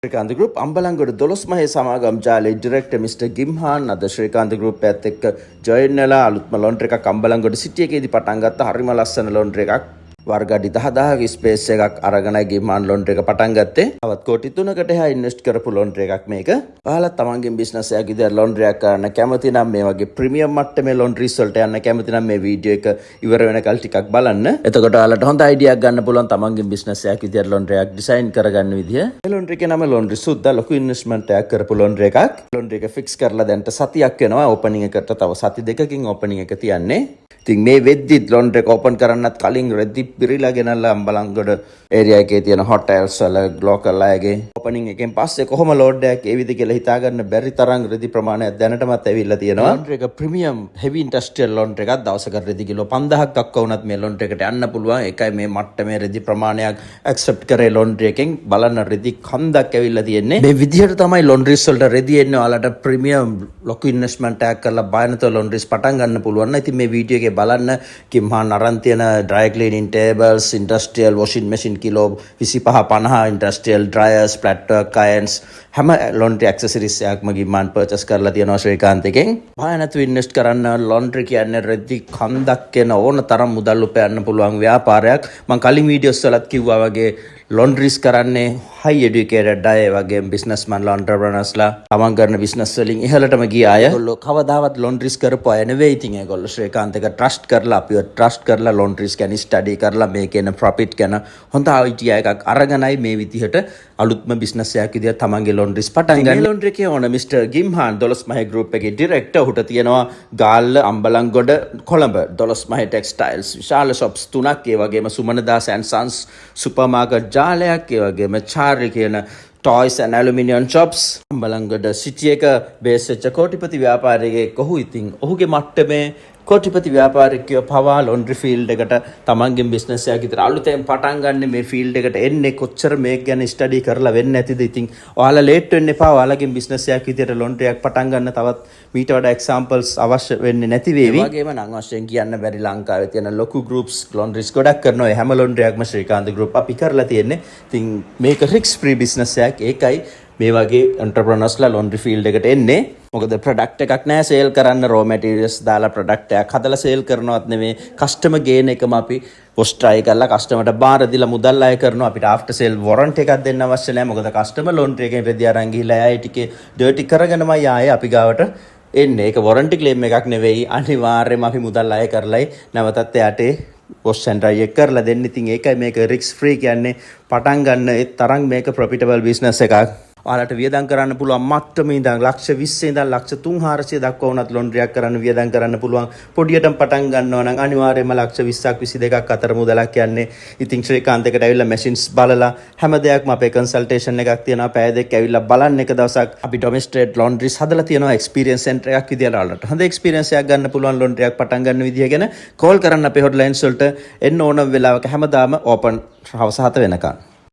Srikanth group Ambalangoda 12 මහේ සමාගම් ජාලේ director mister ගිම්හාන් අද Srikanth group එකත් එක්ක ජොයින් වෙලා අලුත්ම ලොන්ඩ්‍රි එකක් අම්බලන්ගොඩ සිටි එකේදී පටන් ගත්තා. හරිම ලස්සන ලොන්ඩ්‍රි එකක්. වර්ගඩි 10000ක ස්පේස් එකක් අරගෙනයි ගිම්හාන් ලොන්ඩ්‍රි එක පටන් ගත්තේ. තවත් කෝටි 3කට එහා ඉන්වෙස්ට් කරපු ලොන්ඩ්‍රි එකක් මේක. ඔයාලා තමන්ගේ බිස්නස් එකක් විදිහට ලොන්ඩ්‍රි එකක් කරන්න කැමති නම් මේ වගේ ප්‍රීමියම් මට්ටමේ ලොන්ඩ්රිස් වලට යන්න කැමති නම් මේ වීඩියෝ එක ඉවර වෙනකල් ටිකක් බලන්න. එතකොට ඔයාලට හොඳ අයිඩියා එකක් ගන්න පුළුවන් තමන්ගේ බිස්නස් එකක් විදිහට ලොන්ඩ්‍රි එකක් ඩිසයින් කරගන්න විදිය. මේ ලොන්ඩ්‍රි එකේ නම ලොන්ඩ්‍රි සුද්දා ලොකු ඉන්වෙස්ට්මන්ට් එකක් කරපු ලොන්ඩ්‍රි එකක්. ලොන්ඩ්‍රි එක ෆික්ස් කරලා දැන්ට සතියක් වෙනවා. ඕපනින් එකට තව සති දෙකකින් ඕපනින් එක තියන්නේ. ඉතින් මේ වෙද්දිත් ලොන්ඩ්‍රි එක ඕපන් කරන්නත් කලින් රෙදි පිරීලා ගෙනල්ලා අම්බලන්ගොඩ ඒරියා එකේ තියෙන හොටෙල්ස් වල ලෝකල් අයගේ ඕපනින් එකෙන් පස්සේ කොහොම ලෝඩ් එකක් එවිද කියලා හිතා ගන්න බැරි තරම් රෙදි ප්‍රමාණයක් දැනටමත් ඇවිල්ලා තියෙනවා. ලොන්ඩ්‍රි එක ප්‍රීමියම් හෙවි ඉන්ඩස්ට්‍රියල් ලොන්ඩ්‍රි එකක්. දවසකට රෙදි කිලෝ 5000ක් අක්ක වුණත් මේ ලොන්ඩ්‍රි එකට යන්න පුළුවන්. ඒකයි මේ මට්ටමේ රෙදි ප්‍රමාණයක් ඇක්සෙප්ට් කරේ ලොන්ඩ්‍රි එකෙන්. බලන්න රෙදි කන්දක් ඇවිල්ලා තියෙන්නේ. මේ විදිහට තමයි ලොන්ඩ්රිස් වලට රෙදි එන්නේ. ඔයාලට ප්‍රීමියම් ලොකු ඉන්වෙස්ට්මන්ට් එකක් කරලා බයනතෝ ලොන්ඩ්රිස් පටන් ගන්න පුළුවන්. ඉතින් මේ වීඩියෝ එකේ බලන්න ගිම්හාන් අරන් තියෙන dry cleaning tables, industrial washing machine kilo 25-50, industrial dryers, flat work irons, හැම laundry accessories එකක්ම ගිම්හාන් purchase කරලා තියෙනවා ශ්‍රීකාන්ත එකෙන්. බය නැතුව invest කරන්න. laundry කියන්නේ රෙදි කන්දක් වෙන ඕන තරම් මුදල් උපයන්න පුළුවන් ව්‍යාපාරයක්. මම කලින් වීඩියෝස් වලත් කිව්වා වගේ laundries කරන්නේ high educated අය වගේ businessman entrepreneursලා තමන් කරන business වලින් ඉහළටම ගිය අය. ඒගොල්ලෝ කවදාවත් laundries කරපු අය නෙවෙයි. ඉතින් ඒගොල්ලෝ ශ්‍රීකාන්ත එක trust කරලා අපිව trust කරලා laundries ගැන study කරලා මේකේන profit ගැන හොඳ idea එකක් අරගෙනයි මේ විදිහට අලුත්ම business එකක් විදිහට තමන්ගේ laundries පටන් ගන්න. මේ laundry එකේ ඕන මිස්ටර් ගිම්හාන් 12 මහේ group එකේ director. උට තියෙනවා ගාල්ල අම්බලන්ගොඩ කොළඹ 12 මහේ textiles විශාල shops 3ක්. ඒ වගේම සුමනදාස් and sons supermarket ජාලයක්. ඒ වගේම චාර්ලි කියන toys and aluminium shops. Ambalangoda සිටි එක බේස් වෙච්ච කෝටිපති ව්‍යාපාරිකයෙක්. ඔහු ඉතින් ඔහුගේ මට්ටමේ කෝටිපති ව්‍යාපාරිකයෝ පවා ලොන්ඩ්‍රි ෆීල්ඩ් එකට තමන්ගේ බිස්නස් එකක් විතර අලුතෙන් පටන් ගන්න මේ ෆීල්ඩ් එකට එන්නේ කොච්චර මේක ගැන ස්ටඩි කරලා වෙන්නේ නැතිද? ඉතින් ඔයාලා ලේට් වෙන්න එපා. ඔයාලගේ බිස්නස් එකක් විදියට ලොන්ඩ්‍රි එකක් පටන් ගන්න තවත් මීට වඩා එක්සැම්පල්ස් අවශ්‍ය වෙන්නේ නැති වේවි. ඒ වගේම නම් වශයෙන් කියන්න බැරි ලංකාවේ තියෙන ලොකු ගෲප්ස් ලොන්ඩ්රිස් ගොඩක් කරනවා. ඒ හැම ලොන්ඩ්‍රි එකක්ම ශ්‍රීකාන්ත ගෲප් අපි කරලා තියෙන්නේ. ඉතින් මේක රිස්ක් ෆ්‍රී බිස්නස් එකක්. ඒකයි මේ වගේ එන්ටර්ප්‍රනර්ස්ලා ලොන්ඩ්‍රි ෆීල්ඩ් එකට එන්නේ. මොකද ප්‍රොඩක්ට් එකක් නැහැ සේල් කරන්න. රෝ මැටීරියල්ස් දාලා ප්‍රොඩක්ට් එකක් හදලා සේල් කරනවත් නෙමෙයි. කස්ටමර් ගේන එකම අපි පොස්ට් ට්‍රයි කරලා කස්ටමර්ට බාර දීලා මුදල් අය කරනවා. අපිට ආෆ්ටර් සේල් වොරන්ටි එකක් දෙන්න අවශ්‍ය නැහැ. මොකද කස්ටමර් ලොන්ඩ්‍රි එකෙන් රෙදි අරන් ගිහිල්ලා ආයේ ටිකේ ඩර්ටි කරගෙනමයි ආයේ අපි ගාවට එන්නේ. ඒක වොරන්ටි ක්ලේම් එකක් නෙවෙයි. අනිවාර්යයෙන්ම අපි මුදල් අය කරලායි නැවතත් එයාට පොස්ට් and try එක කරලා දෙන්න. ඉතින් ඒකයි මේක රිස්ක් ෆ්‍රී කියන්නේ. පටන් ගන්න ඒ තරම් මේක ප්‍රොෆිටබල් බිස්නස් එකක්. ඔයාලට වියදම් කරන්න පුළුවන් මට්ටමේ ඉඳන් ලක්ෂ 20 ඉඳන් ලක්ෂ 3-400 දක්වා වුණත් ලොන්ඩ්‍රියක් කරන්න වියදම් කරන්න පුළුවන්. පොඩියටම පටන් ගන්නවා නම් අනිවාර්යයෙන්ම ලක්ෂ 20ක් 22ක් අතර මුදලක් යන්නේ. ඉතින් ශ්‍රීකාන්ත එකට ඇවිල්ලා මැෂින්ස් බලලා හැම දෙයක්ම අපේ කන්සල්ටේෂන් එකක් තියෙනවා. පැය දෙකක් ඇවිල්ලා බලන්න එක දවසක් අපි ඩොමෙස්ටික් ලොන්ඩ්රිස් හදලා තියෙනවා. එක්ස්පීරියන්ස් සෙන්ටර් එකක් විදියට ඔයාලට හොඳ එක්ස්පීරියන්ස් එකක් ගන්න පුළුවන් ලොන්ඩ්‍රියක් පටන් ගන්න විදිය ගැන කෝල් කරන්න අපේ හොට්ලයින්ස් වලට. එන්න ඕන වෙලාවක හැමදාම ඕපන් හවස 7 වෙනකන්.